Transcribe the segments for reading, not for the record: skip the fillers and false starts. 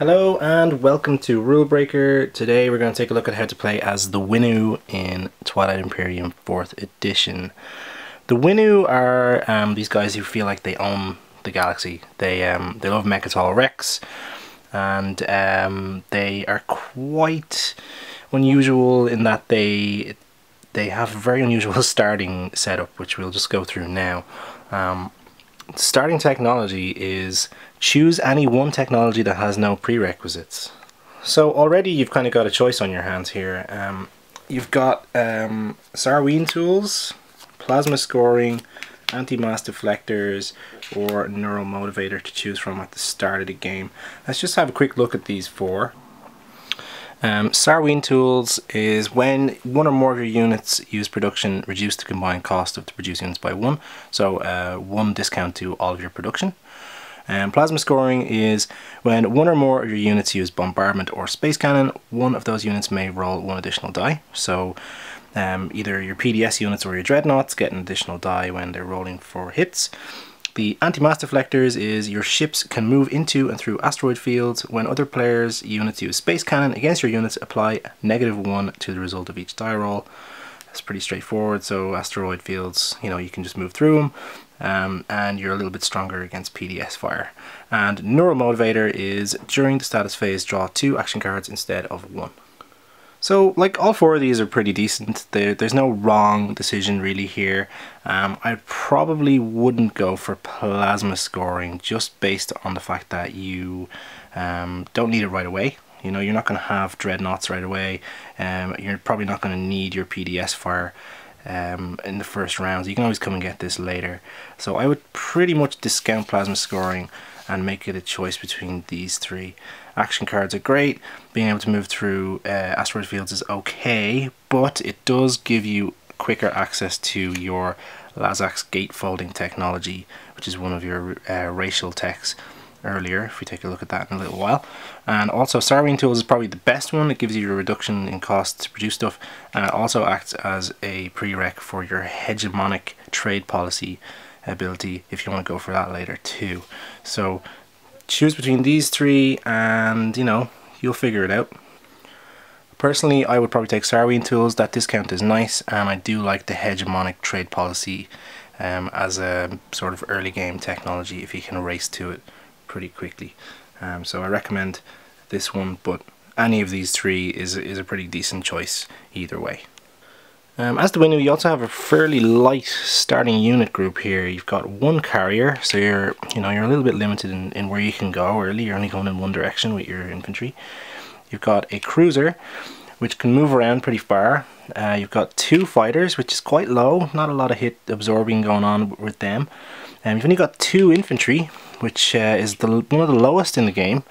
Hello and welcome to Rulebreaker. Today we're going to take a look at how to play as the Winnu in Twilight Imperium 4th edition. The Winnu are these guys who feel like they own the galaxy. They love Mechatol Rex, and they are quite unusual in that they have a very unusual starting setup, which we'll just go through now. Starting technology is choose any one technology that has no prerequisites. So already you've kind of got a choice on your hands here. You've got Sardine Tools, Plasma Scoring, Anti-Mass Deflectors, or Neuromotivator to choose from at the start of the game. Let's just have a quick look at these four. Sardine Tools is when one or more of your units use production, reduce the combined cost of the produced units by 1, so 1 discount to all of your production. Plasma Scoring is when one or more of your units use bombardment or space cannon, one of those units may roll 1 additional die. So either your PDS units or your dreadnoughts get an additional die when they're rolling for hits. The Anti-Mass Deflectors is your ships can move into and through asteroid fields. When other players' units use space cannon against your units, apply -1 to the result of each die roll. That's pretty straightforward. So asteroid fields, you can just move through them, and you're a little bit stronger against PDS fire. And Neuromotivator is during the status phase, draw 2 action cards instead of 1. So, like, all 4 of these are pretty decent. There's no wrong decision really here. I probably wouldn't go for Plasma Scoring just based on the fact that you don't need it right away. You're not going to have dreadnoughts right away. You're probably not going to need your PDS fire in the first rounds. You can always come and get this later. So I would pretty much discount Plasma Scoring and make it a choice between these 3. Action cards are great. Being able to move through asteroid fields is okay, but it does give you quicker access to your Lazak's gatefolding technology, which is one of your racial techs earlier, if we take a look at that in a little while. And also Sardine Tools is probably the best one. It gives you a reduction in cost to produce stuff, and it also acts as a prereq for your Hegemonic trade policy ability if you want to go for that later too. So choose between these 3 and you'll figure it out. Personally, I would probably take Sardine Tools. That discount is nice, and I do like the Hegemonic trade policy as a sort of early game technology if you can race to it pretty quickly. So I recommend this one, but any of these 3 is a pretty decent choice either way. As the Winnu, you also have a fairly light starting unit group here. You've got 1 carrier, so you're a little bit limited in where you can go early. You're only going in one direction with your infantry. You've got a cruiser, which can move around pretty far. You've got 2 fighters, which is quite low. Not a lot of hit absorbing going on with them. You've only got 2 infantry, which is one of the lowest in the game,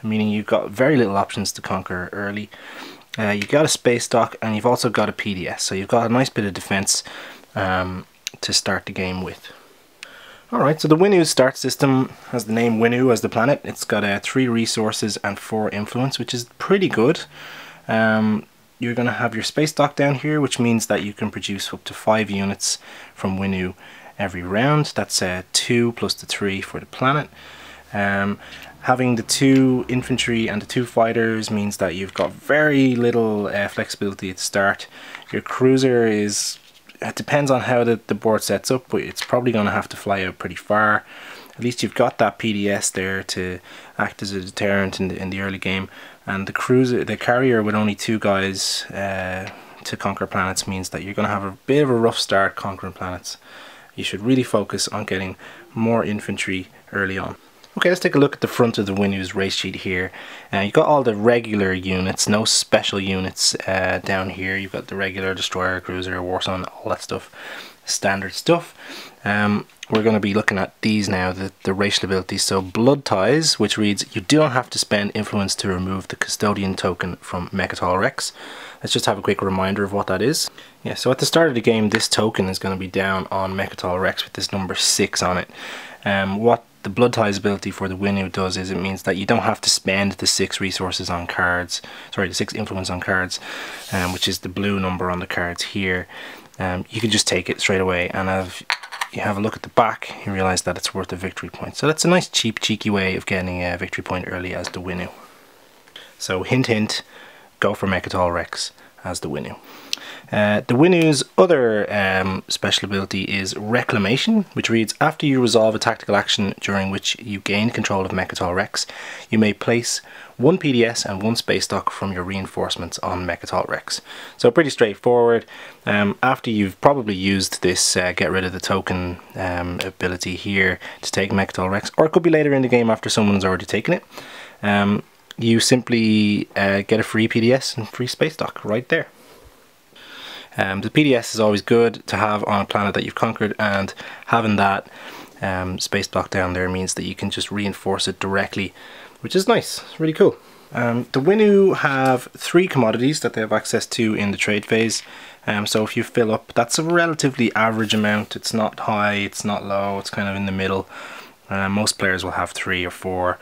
meaning you've got very little options to conquer early. You've got a space dock, and you've also got a PDS, so you've got a nice bit of defense to start the game with. Alright, so the Winnu start system has the name Winnu as the planet. It's got 3 resources and 4 influence, which is pretty good. You're going to have your space dock down here, which means that you can produce up to 5 units from Winnu every round. That's 2 plus the 3 for the planet. Having the 2 infantry and the 2 fighters means that you've got very little flexibility at the start. Your cruiser it depends on how the board sets up, but it's probably going to have to fly out pretty far. At least you've got that PDS there to act as a deterrent in the early game. And the carrier with only 2 guys to conquer planets means that you're going to have a bit of a rough start conquering planets. You should really focus on getting more infantry early on. Okay, let's take a look at the front of the Winnu's race sheet here. You've got all the regular units, no special units down here. You've got the regular destroyer, cruiser, warsun, all that stuff, standard stuff. We're going to be looking at these now, the racial abilities. So Blood Ties, which reads, you do not have to spend influence to remove the custodian token from Mechatol Rex. Let's just have a quick reminder of what that is. Yeah, so at the start of the game, this token is going to be down on Mechatol Rex with this number 6 on it. What the Blood Ties ability for the Winnu does is it means that you don't have to spend the 6 resources on cards, sorry, the 6 influence on cards, which is the blue number on the cards here. You can just take it straight away, and if you have a look at the back, you realize that it's worth a victory point. So that's a nice cheap, cheeky way of getting a victory point early as the Winnu. So hint hint, go for Mechatol Rex as the Winnu. The Winnu's other special ability is Reclamation, which reads, after you resolve a tactical action during which you gain control of Mechatol Rex, you may place 1 PDS and 1 space stock from your reinforcements on Mechatol Rex. So pretty straightforward. After you've probably used this get rid of the token ability here to take Mechatol Rex, or it could be later in the game after someone's already taken it, you simply get a free PDS and free space stock right there. The PDS is always good to have on a planet that you've conquered, and having that space block down there means that you can just reinforce it directly, which is nice. It's really cool. The Winnu have 3 commodities that they have access to in the trade phase. So if you fill up, that's a relatively average amount. It's not high, it's not low, it's kind of in the middle. Most players will have 3 or 4,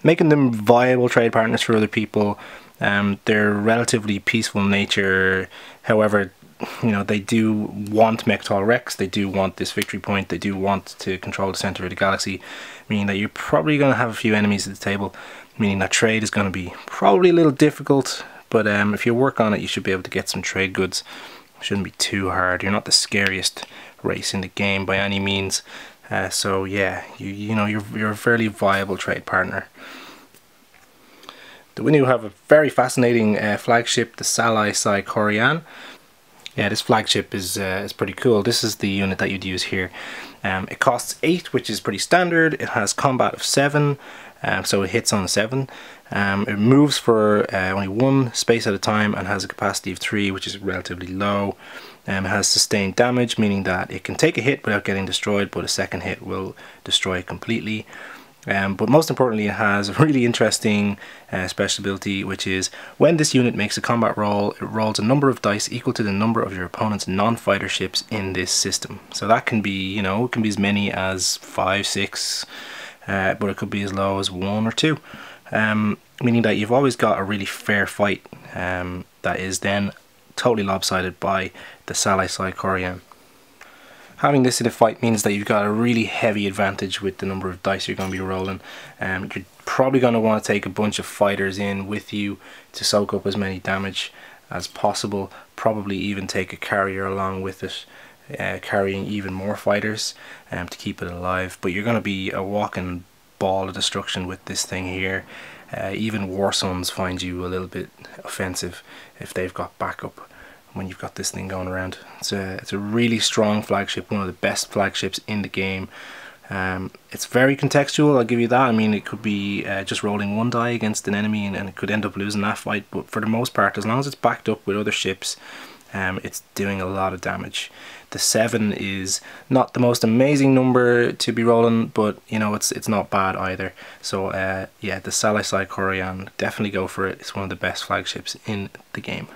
making them viable trade partners for other people. They're relatively peaceful in nature. However, you know, they do want Mechatol Rex, they do want this victory point, they do want to control the center of the galaxy, meaning that you're probably going to have a few enemies at the table, meaning that trade is going to be probably a little difficult, but if you work on it, you should be able to get some trade goods. It shouldn't be too hard. You're not the scariest race in the game by any means, so yeah, you know, you're a fairly viable trade partner. The Winnu have a very fascinating flagship, the Salai Sai Corian. Yeah, this flagship is pretty cool. This is the unit that you'd use here. It costs 8, which is pretty standard. It has combat of 7, so it hits on 7. It moves for only 1 space at a time and has a capacity of 3, which is relatively low. It has sustained damage, meaning that it can take a hit without getting destroyed, but a second hit will destroy it completely. But most importantly, it has a really interesting special ability, which is when this unit makes a combat roll, it rolls a number of dice equal to the number of your opponent's non-fighter ships in this system. So that can be, you know, it can be as many as 5, 6, but it could be as low as 1 or 2, meaning that you've always got a really fair fight that is then totally lopsided by the Salai Sai Corian. Having this in a fight means that you've got a really heavy advantage with the number of dice you're going to be rolling. You're probably going to want to take a bunch of fighters in with you to soak up as many damage as possible. Probably even take a carrier along with it, carrying even more fighters to keep it alive. But you're going to be a walking ball of destruction with this thing here. Even War Sons find you a little bit offensive if they've got backup when you've got this thing going around. It's a really strong flagship, one of the best flagships in the game. It's very contextual, I'll give you that. I mean, it could be just rolling 1 die against an enemy and it could end up losing that fight, but for the most part, as long as it's backed up with other ships, it's doing a lot of damage. The 7 is not the most amazing number to be rolling, but you know, it's not bad either. So yeah, the Salai Sai Corian, definitely go for it. It's one of the best flagships in the game.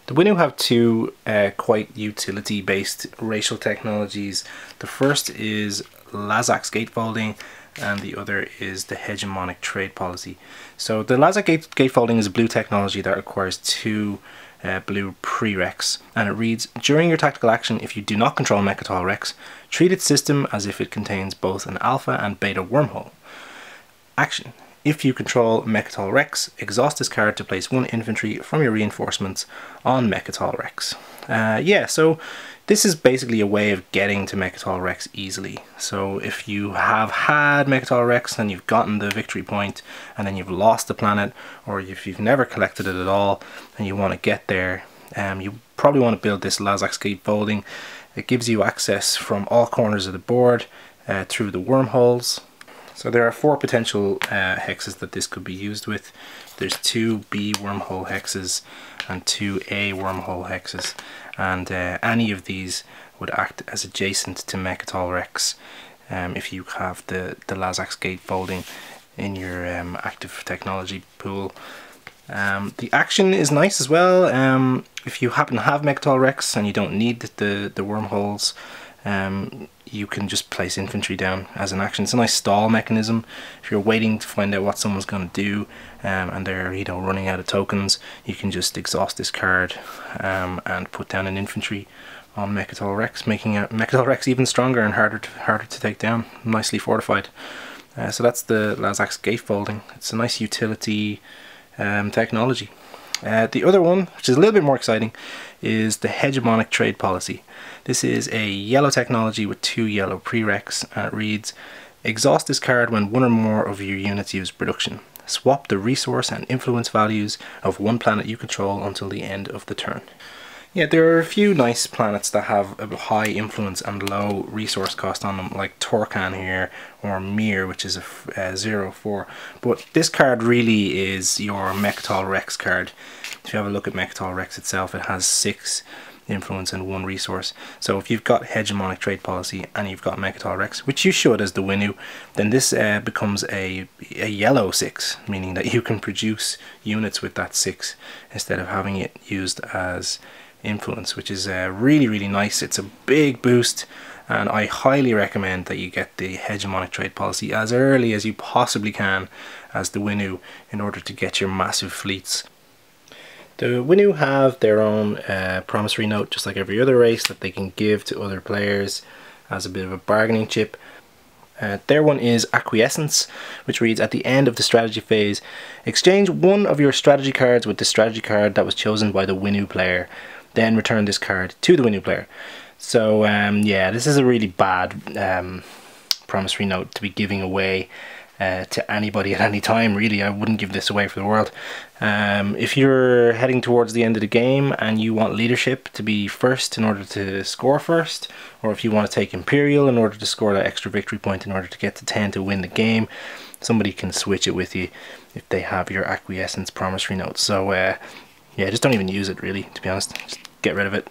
The Winnu have 2 quite utility-based racial technologies. The first is Lazak's gatefolding, and the other is the Hegemonic trade policy. So the Lazak gatefolding is a blue technology that requires 2 blue prereqs, and it reads, during your tactical action, if you do not control Mechatol Rex, treat its system as if it contains both an alpha and beta wormhole. Action. If you control Mechatol Rex, exhaust this card to place 1 infantry from your reinforcements on Mechatol Rex. Yeah, so this is basically a way of getting to Mechatol Rex easily. So if you have had Mechatol Rex and you've gotten the victory point and then you've lost the planet, or if you've never collected it at all and you want to get there, you probably want to build this Lazak's gatefolding. It gives you access from all corners of the board through the wormholes. So there are 4 potential hexes that this could be used with. There's 2 B wormhole hexes and 2 A wormhole hexes, and any of these would act as adjacent to Mechatol Rex if you have the Lazak's gatefolding in your active technology pool. The action is nice as well. If you happen to have Mechatol Rex and you don't need the wormholes, you can just place infantry down as an action. It's a nice stall mechanism. If you're waiting to find out what someone's going to do and they're, you know, running out of tokens, you can just exhaust this card and put down an infantry on Mechatol Rex, making Mechatol Rex even stronger and harder to take down, nicely fortified. So that's the Lazak's gatefolding. It's a nice utility technology. The other one, which is a little bit more exciting, is the Hegemonic trade policy. This is a yellow technology with 2 yellow prereqs, and it reads: exhaust this card when one or more of your units use production. Swap the resource and influence values of one planet you control until the end of the turn. Yeah, there are a few nice planets that have a high influence and low resource cost on them, like Torcan here, or Mir, which is a 0/4. But this card really is your Mechatol Rex card. If you have a look at Mechatol Rex itself, it has 6 influence and 1 resource. So if you've got Hegemonic trade policy and you've got Mechatol Rex, which you should as the Winnu, then this becomes a yellow 6, meaning that you can produce units with that 6 instead of having it used as influence, which is really nice. It's a big boost, and I highly recommend that you get the Hegemonic trade policy as early as you possibly can as the Winnu in order to get your massive fleets. The Winnu have their own promissory note, just like every other race, that they can give to other players as a bit of a bargaining chip. Their one is Acquiescence, which reads: at the end of the strategy phase, exchange one of your strategy cards with the strategy card that was chosen by the Winnu player. Then return this card to the Winnu player. So yeah, this is a really bad promissory note to be giving away to anybody at any time, really. I wouldn't give this away for the world. If you're heading towards the end of the game and you want leadership to be first in order to score first, or if you want to take Imperial in order to score that extra victory point in order to get to 10 to win the game, somebody can switch it with you if they have your Acquiescence promissory note. So yeah, just don't even use it, really, to be honest. Just get rid of it.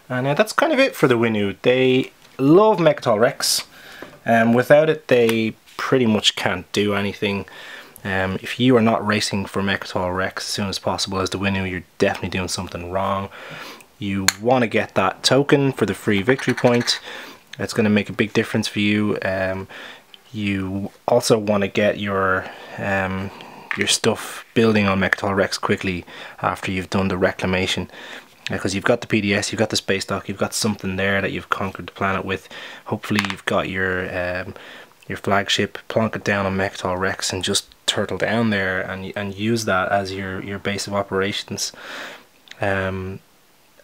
And that's kind of it for the Winnu. They love Mechatol Rex. Without it, they pretty much can't do anything. If you are not racing for Mechatol Rex as soon as possible as the Winnu, you're definitely doing something wrong. You want to get that token for the free victory point. That's going to make a big difference for you. You also want to get your stuff building on Mechatol Rex quickly after you've done the Reclamation, because you've got the PDS, you've got the space dock, you've got something there that you've conquered the planet with. Hopefully you've got your flagship, plonk it down on Mechatol Rex and just turtle down there and use that as your base of operations.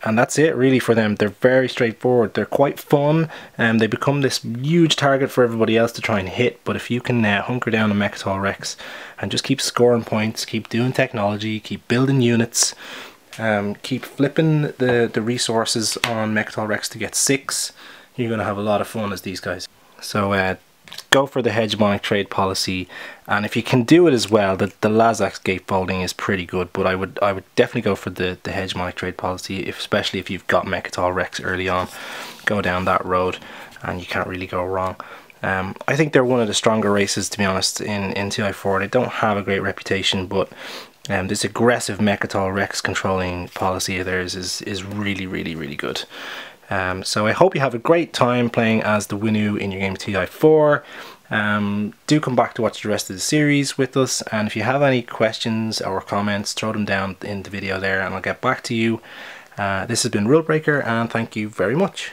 And that's it really for them. They're very straightforward. They're quite fun, and they become this huge target for everybody else to try and hit. But if you can hunker down on Mechatol Rex and just keep scoring points, keep doing technology, keep building units, keep flipping the resources on Mechatol Rex to get 6, you're going to have a lot of fun as these guys. So go for the Hegemonic trade policy, and if you can do it as well, the Lazak's gatefolding is pretty good, but I would definitely go for the Hegemonic trade policy, especially if you've got Mechatol Rex early on. Go down that road and you can't really go wrong. I think they're one of the stronger races, to be honest, in TI4. They don't have a great reputation, but this aggressive Mechatol Rex controlling policy of theirs is really good. So I hope you have a great time playing as the Winnu in your game of TI4. Do come back to watch the rest of the series with us, and if you have any questions or comments, throw them down in the video there and I'll get back to you. This has been Rulebreaker, and thank you very much.